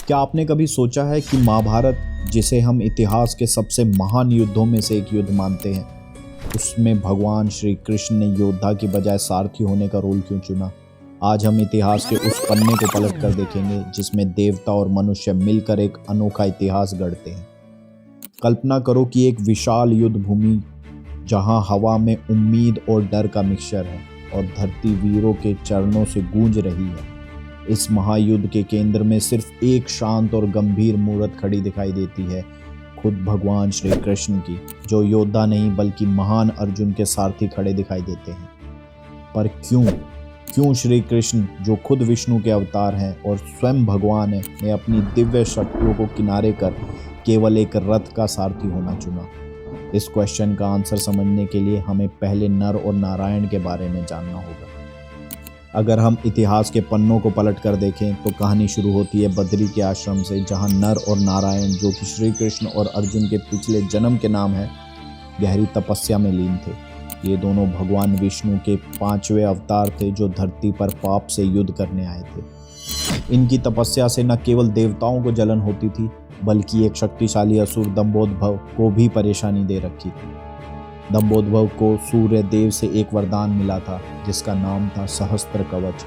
क्या आपने कभी सोचा है कि महाभारत, जिसे हम इतिहास के सबसे महान युद्धों में से एक युद्ध मानते हैं, उसमें भगवान श्री कृष्ण ने योद्धा की बजाय सारथी होने का रोल क्यों चुना? आज हम इतिहास के उस पन्ने को पलट कर देखेंगे जिसमें देवता और मनुष्य मिलकर एक अनोखा इतिहास गढ़ते हैं। कल्पना करो कि एक विशाल युद्ध भूमि जहां हवा में उम्मीद और डर का मिक्सचर है और धरती वीरों के चरणों से गूंज रही है। इस महायुद्ध के केंद्र में सिर्फ एक शांत और गंभीर मूर्त खड़ी दिखाई देती है, खुद भगवान श्री कृष्ण की, जो योद्धा नहीं बल्कि महान अर्जुन के सारथी खड़े दिखाई देते हैं। पर क्यों श्री कृष्ण, जो खुद विष्णु के अवतार हैं और स्वयं भगवान है, ने अपनी दिव्य शक्तियों को किनारे कर केवल एक रथ का सारथी होना चुना? इस क्वेश्चन का आंसर समझने के लिए हमें पहले नर और नारायण के बारे में जानना होगा। अगर हम इतिहास के पन्नों को पलट कर देखें तो कहानी शुरू होती है बद्री के आश्रम से, जहां नर और नारायण, जो कि श्री कृष्ण और अर्जुन के पिछले जन्म के नाम है, गहरी तपस्या में लीन थे। ये दोनों भगवान विष्णु के 5वें अवतार थे जो धरती पर पाप से युद्ध करने आए थे। इनकी तपस्या से न केवल देवताओं को जलन होती थी, बल्कि एक शक्तिशाली असुर दंभोदभव को भी परेशानी दे रखी थी। दंभोदभव को सूर्य देव से एक वरदान मिला था जिसका नाम था सहस्त्र कवच,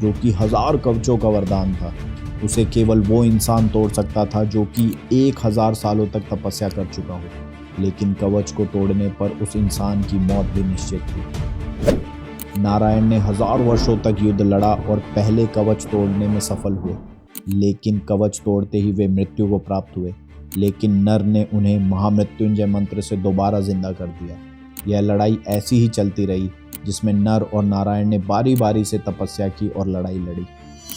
जो कि 1000 कवचों का वरदान था। उसे केवल वो इंसान तोड़ सकता था जो कि 1000 सालों तक तपस्या कर चुका हो, लेकिन कवच को तोड़ने पर उस इंसान की मौत भी निश्चित थी। नारायण ने 1000 वर्षों तक युद्ध लड़ा और पहले कवच तोड़ने में सफल हुए, लेकिन कवच तोड़ते ही वे मृत्यु को प्राप्त हुए। लेकिन नर ने उन्हें महामृत्युंजय मंत्र से दोबारा जिंदा कर दिया। यह लड़ाई ऐसी ही चलती रही, जिसमें नर और नारायण ने बारी बारी से तपस्या की और लड़ाई लड़ी।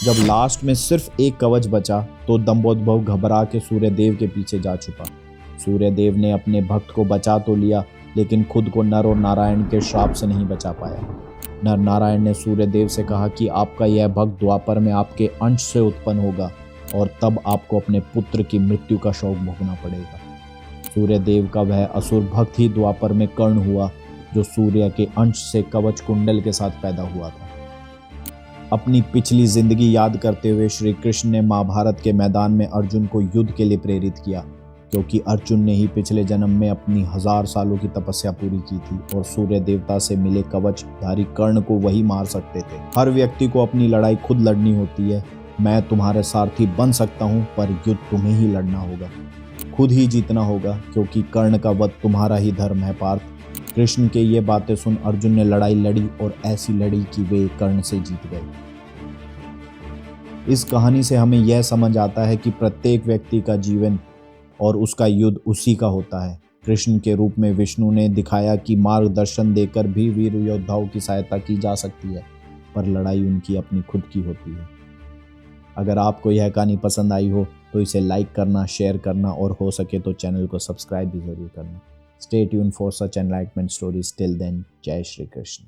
जब लास्ट में सिर्फ एक कवच बचा तो दंभोदभव घबरा के सूर्यदेव के पीछे जा छुपा। सूर्यदेव ने अपने भक्त को बचा तो लिया, लेकिन खुद को नर और नारायण के श्राप से नहीं बचा पाया। नर नारायण ने सूर्यदेव से कहा कि आपका यह भक्त द्वापर में आपके अंश से उत्पन्न होगा और तब आपको अपने पुत्र की मृत्यु का शोक भोगना पड़ेगा। सूर्यदेव का वह असुर भक्त ही द्वापर में कर्ण हुआ, जो सूर्य के अंश से कवच कुंडल के साथ पैदा हुआ था। अपनी पिछली जिंदगी याद करते हुए श्री कृष्ण ने महाभारत के मैदान में अर्जुन को युद्ध के लिए प्रेरित किया, क्योंकि अर्जुन ने ही पिछले जन्म में अपनी 1000 सालों की तपस्या पूरी की थी और सूर्य देवता से मिले कवचधारी कर्ण को वही मार सकते थे। हर व्यक्ति को अपनी लड़ाई खुद लड़नी होती है। मैं तुम्हारे सारथी बन सकता हूँ, पर युद्ध तुम्हें ही लड़ना होगा, खुद ही जीतना होगा, क्योंकि कर्ण का वध तुम्हारा ही धर्म है पार्थ। कृष्ण के ये बातें सुन अर्जुन ने लड़ाई लड़ी और ऐसी लड़ी कि वे कर्ण से जीत गए। इस कहानी से हमें यह समझ आता है कि प्रत्येक व्यक्ति का जीवन और उसका युद्ध उसी का होता है। कृष्ण के रूप में विष्णु ने दिखाया कि मार्गदर्शन देकर भी वीर योद्धाओं की सहायता की जा सकती है, पर लड़ाई उनकी अपनी खुद की होती है। अगर आपको यह कहानी पसंद आई हो तो इसे लाइक करना, शेयर करना और हो सके तो चैनल को सब्सक्राइब भी जरूर करना। Stay tuned for such enlightenment stories. Till then, जय श्री कृष्ण।